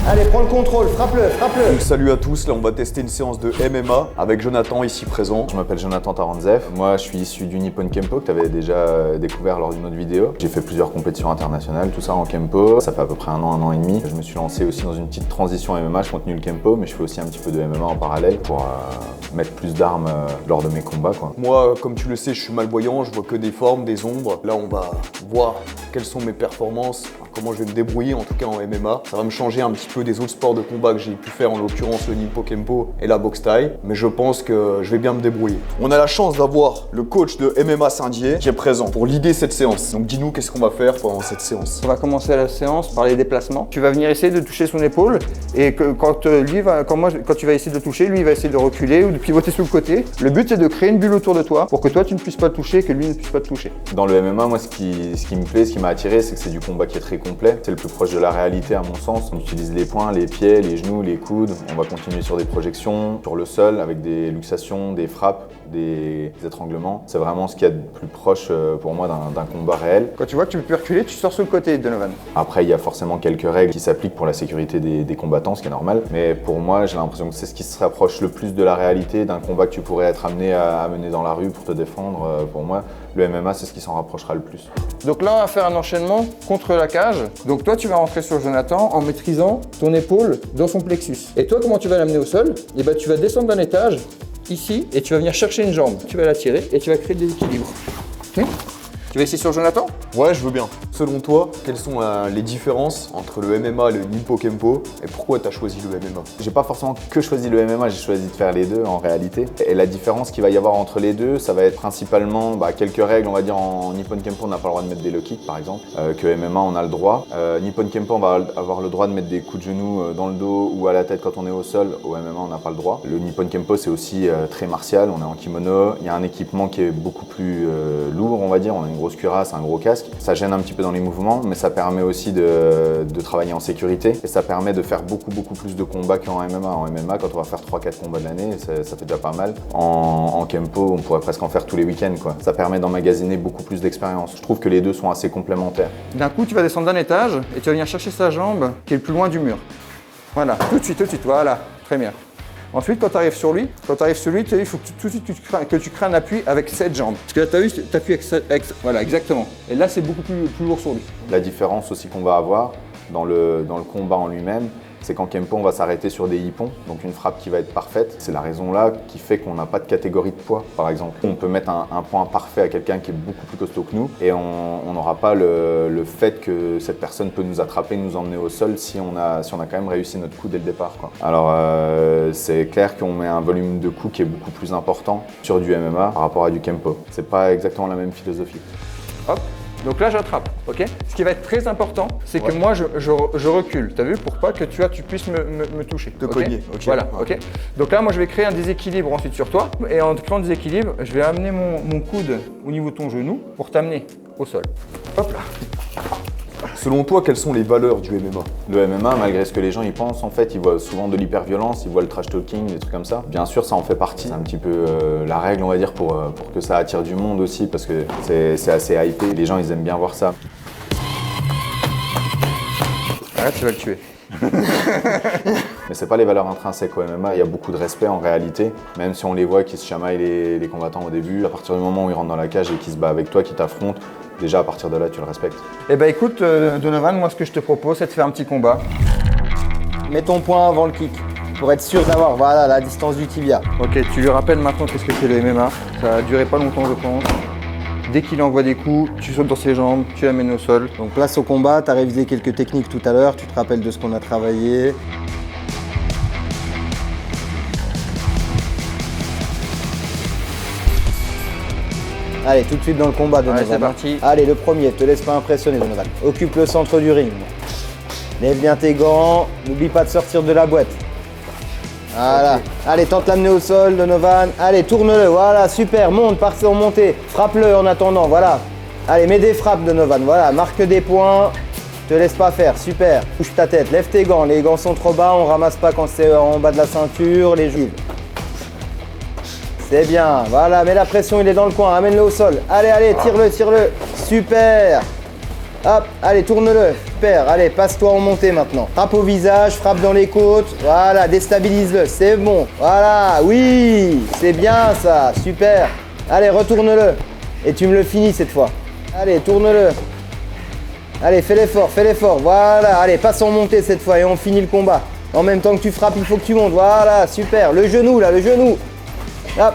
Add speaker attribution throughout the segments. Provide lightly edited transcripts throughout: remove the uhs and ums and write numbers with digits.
Speaker 1: Allez, prends le contrôle, frappe-le, frappe-le.
Speaker 2: Donc salut à tous, là on va tester une séance de MMA avec Jonathan ici présent. Je m'appelle Jonathan Taranzev, moi je suis issu du Nippon Kempo que tu avais déjà découvert lors d'une autre vidéo. J'ai fait plusieurs compétitions internationales, tout ça en Kempo. Ça fait à peu près un an et demi. Je me suis lancé aussi dans une petite transition MMA, je continue le Kempo, mais je fais aussi un petit peu de MMA en parallèle pour mettre plus d'armes lors de mes combats, quoi. Moi, comme tu le sais, je suis malvoyant, je vois que des formes, des ombres. Là on va voir quelles sont mes performances, comment je vais me débrouiller en tout cas en MMA. Ça va me changer un petit peu des autres sports de combat que j'ai pu faire, en l'occurrence le Nippon Kempo et la boxe thaï, mais je pense que je vais bien me débrouiller. On a la chance d'avoir le coach de MMA Saint-Dié qui est présent pour l'idée cette séance. Donc dis-nous qu'est-ce qu'on va faire pendant cette séance.
Speaker 3: On va commencer la séance par les déplacements. Tu vas venir essayer de toucher son épaule et que quand tu vas essayer de le toucher, lui il va essayer de reculer ou de pivoter sur le côté. Le but c'est de créer une bulle autour de toi pour que toi tu ne puisses pas le toucher et que lui ne puisse pas te toucher.
Speaker 2: Dans le MMA, moi ce qui me plaît, ce qui m'a attiré, c'est que c'est du combat qui est très complet. C'est le plus proche de la réalité à mon sens. On utilise les poings, les pieds, les genoux, les coudes. On va continuer sur des projections, sur le sol avec des luxations, des frappes, des étranglements. C'est vraiment ce qu'il y a de plus proche pour moi d'un combat réel.
Speaker 3: Quand tu vois que tu peux plus reculer, tu sors sur le côté, Donovan.
Speaker 2: Après, il y a forcément quelques règles qui s'appliquent pour la sécurité des combattants, ce qui est normal. Mais pour moi, j'ai l'impression que c'est ce qui se rapproche le plus de la réalité d'un combat que tu pourrais être amené à mener dans la rue pour te défendre. Pour moi, le MMA, c'est ce qui s'en rapprochera le plus.
Speaker 3: Donc là, on va faire un enchaînement contre la cage. Donc toi, tu vas rentrer sur Jonathan en maîtrisant ton épaule dans son plexus. Et toi, comment tu vas l'amener au sol? Et ben, tu vas descendre d'un étage, ici, et tu vas venir chercher une jambe. Tu vas la tirer et tu vas créer des équilibres. Okay. Tu vas essayer sur Jonathan?
Speaker 2: Ouais, je veux bien. Selon toi, quelles sont les différences entre le MMA et le Nippon Kempo et pourquoi tu as choisi le MMA? J'ai pas forcément que choisi le MMA, j'ai choisi de faire les deux en réalité. Et la différence qu'il va y avoir entre les deux, ça va être principalement quelques règles. On va dire en Nippon Kempo, on n'a pas le droit de mettre des low kicks par exemple, que MMA on a le droit. Nippon Kempo, on va avoir le droit de mettre des coups de genoux dans le dos ou à la tête quand on est au sol. Au MMA, on n'a pas le droit. Le Nippon Kempo, c'est aussi très martial, on est en kimono. Il y a un équipement qui est beaucoup plus lourd, on va dire. On a une grosse cuirasse, un gros casque. Ça gêne un petit peu dans les mouvements, mais ça permet aussi de travailler en sécurité et ça permet de faire beaucoup plus de combats qu'en MMA. En MMA, quand on va faire 3-4 combats de l'année, ça fait déjà pas mal. En Kempo, on pourrait presque en faire tous les week-ends, quoi. Ça permet d'emmagasiner beaucoup plus d'expérience. Je trouve que les deux sont assez complémentaires.
Speaker 3: D'un coup, tu vas descendre d'un étage et tu vas venir chercher sa jambe qui est le plus loin du mur. Voilà, tout de suite, voilà, très bien. Ensuite, quand tu arrives sur lui, il faut que tout de suite que tu crées un appui avec cette jambe. Parce que là, tu as vu, tu appuies avec voilà, exactement. Et là, c'est beaucoup plus lourd sur lui.
Speaker 2: La différence aussi qu'on va avoir dans le combat en lui-même, c'est qu'en Kempo, on va s'arrêter sur des hippons, donc une frappe qui va être parfaite. C'est la raison là qui fait qu'on n'a pas de catégorie de poids, par exemple. On peut mettre un point parfait à quelqu'un qui est beaucoup plus costaud que nous et on n'aura pas le fait que cette personne peut nous attraper, nous emmener au sol si on a quand même réussi notre coup dès le départ, quoi. Alors c'est clair qu'on met un volume de coups qui est beaucoup plus important sur du MMA par rapport à du Kempo. C'est pas exactement la même philosophie.
Speaker 3: Hop. Donc là, j'attrape, ok? Ce qui va être très important, c'est que moi, je recule. Tu as vu? Pour pas que tu puisses me toucher.
Speaker 2: Te cogner, ok.
Speaker 3: Voilà, ok? Donc là, moi, je vais créer un déséquilibre ensuite sur toi. Et en créant un déséquilibre, je vais amener mon coude au niveau de ton genou pour t'amener au sol. Hop là.
Speaker 2: Selon toi, quelles sont les valeurs du MMA? Le MMA, malgré ce que les gens y pensent, en fait, ils voient souvent de l'hyperviolence, ils voient le trash talking, des trucs comme ça. Bien sûr, ça en fait partie. C'est un petit peu la règle, on va dire, pour que ça attire du monde aussi, parce que c'est assez hypé. Les gens, ils aiment bien voir ça.
Speaker 3: Arrête, tu vas le tuer.
Speaker 2: Mais c'est pas les valeurs intrinsèques au MMA, il y a beaucoup de respect en réalité. Même si on les voit qui se chamaillent les combattants au début, à partir du moment où ils rentrent dans la cage et qu'ils se battent avec toi, qu'ils t'affrontent, déjà à partir de là, tu le respectes.
Speaker 3: Eh ben écoute, Donovan, moi ce que je te propose, c'est de faire un petit combat.
Speaker 1: Mets ton poing avant le kick pour être sûr d'avoir la distance du tibia.
Speaker 3: Ok, tu lui rappelles maintenant qu'est-ce que c'est le MMA. Ça a duré pas longtemps, je pense. Dès qu'il envoie des coups, tu sautes dans ses jambes, tu l'amènes au sol.
Speaker 1: Donc place au combat, tu as révisé quelques techniques tout à l'heure, tu te rappelles de ce qu'on a travaillé. Allez, tout de suite dans le combat, Donovan.
Speaker 3: Allez, c'est parti.
Speaker 1: Allez, le premier, te laisse pas impressionner, Donovan. Occupe le centre du ring. Lève bien tes gants, n'oublie pas de sortir de la boîte. Voilà. Okay. Allez, tente l'amener au sol, Donovan. Allez, tourne-le, voilà, super, monte, partez en montée. Frappe-le en attendant, voilà. Allez, mets des frappes, Donovan, voilà, marque des points. Te laisse pas faire, super. Bouge ta tête, lève tes gants, les gants sont trop bas, on ramasse pas quand c'est en bas de la ceinture, les joues. C'est bien, voilà, mets la pression, il est dans le coin, amène-le au sol. Allez, allez, tire-le, tire-le. Super. Hop, allez, tourne-le. Super, allez, passe-toi en montée maintenant. Frappe au visage, frappe dans les côtes. Voilà, déstabilise-le, c'est bon. Voilà, oui, c'est bien ça, super. Allez, retourne-le. Et tu me le finis cette fois. Allez, tourne-le. Allez, fais l'effort, voilà. Allez, passe en montée cette fois et on finit le combat. En même temps que tu frappes, il faut que tu montes. Voilà, super. Le genou, là, le genou. Hop.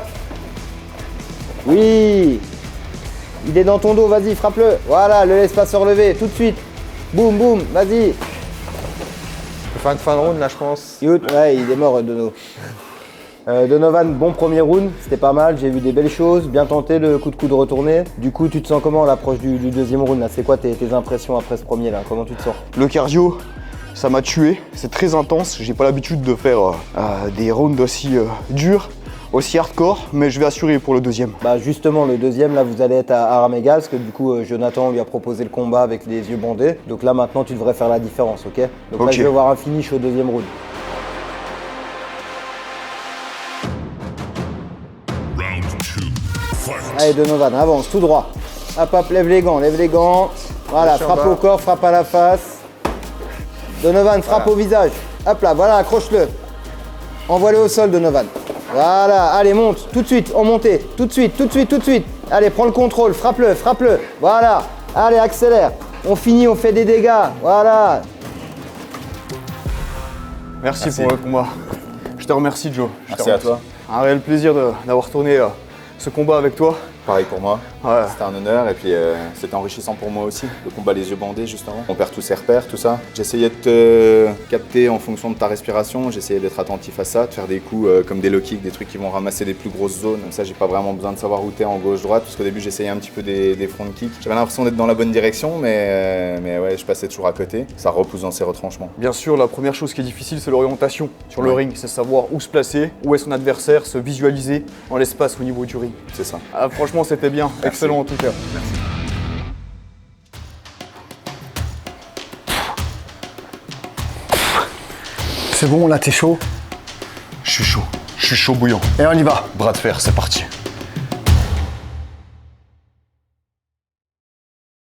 Speaker 1: Oui. Il est dans ton dos, vas-y, frappe-le. Voilà, le laisse pas se relever, tout de suite. Boum, boum, vas-y.
Speaker 3: Fin de round là, je pense.
Speaker 1: Ouais, il est mort, Dono. Donovan, bon premier round, c'était pas mal, j'ai vu des belles choses, bien tenté le coup de coude retourné. Du coup, tu te sens comment à l'approche du deuxième round là? C'est quoi tes impressions après ce premier là? Comment tu te sens?
Speaker 4: Le cardio, ça m'a tué, c'est très intense. J'ai pas l'habitude de faire des rounds aussi durs, aussi hardcore, mais je vais assurer pour le deuxième.
Speaker 1: Bah justement, le deuxième là, vous allez être à armes égales, parce que du coup, Jonathan lui a proposé le combat avec les yeux bandés. Donc là, maintenant, tu devrais faire la différence, ok? Donc là,
Speaker 4: Ok.
Speaker 1: je vais voir un finish au deuxième round. Allez Donovan, avance, tout droit. Hop hop, lève les gants, lève les gants. Voilà,
Speaker 3: Lâche en
Speaker 1: frappe
Speaker 3: bas.
Speaker 1: au corps, frappe à la face. Donovan, frappe au visage. Hop là, voilà, accroche-le. Envoie-le au sol, Donovan. Voilà, allez, monte, tout de suite, en montée. Tout de suite, tout de suite, tout de suite. Allez, prends le contrôle, frappe-le, frappe-le. Voilà, allez, accélère. On finit, on fait des dégâts. Voilà.
Speaker 4: Merci pour le combat. Je te remercie, Joe. Je te
Speaker 2: Merci à
Speaker 4: remercie.
Speaker 2: toi.
Speaker 4: Un réel plaisir d'avoir tourné ce combat avec toi.
Speaker 2: Pareil pour moi.
Speaker 4: Ouais.
Speaker 2: C'était un honneur et puis c'était enrichissant pour moi aussi. Le combat les yeux bandés justement. On perd tous ses repères, tout ça. J'essayais de te capter en fonction de ta respiration. J'essayais d'être attentif à ça, de faire des coups comme des low kicks, des trucs qui vont ramasser les plus grosses zones. Comme ça, j'ai pas vraiment besoin de savoir où t'es en gauche-droite parce qu'au début, j'essayais un petit peu des front kicks. J'avais l'impression d'être dans la bonne direction, mais ouais, je passais toujours à côté. Ça repousse dans ses retranchements.
Speaker 4: Bien sûr, la première chose qui est difficile, c'est l'orientation sur le ring. C'est savoir où se placer, où est son adversaire, se visualiser dans l'espace au niveau du ring.
Speaker 2: C'est ça.
Speaker 4: Ah, franchement, c'était bien. Excellent en tout cas.
Speaker 5: C'est bon, là, t'es chaud?
Speaker 4: Je suis chaud bouillant.
Speaker 5: Et on y va.
Speaker 4: Bras de fer, c'est parti.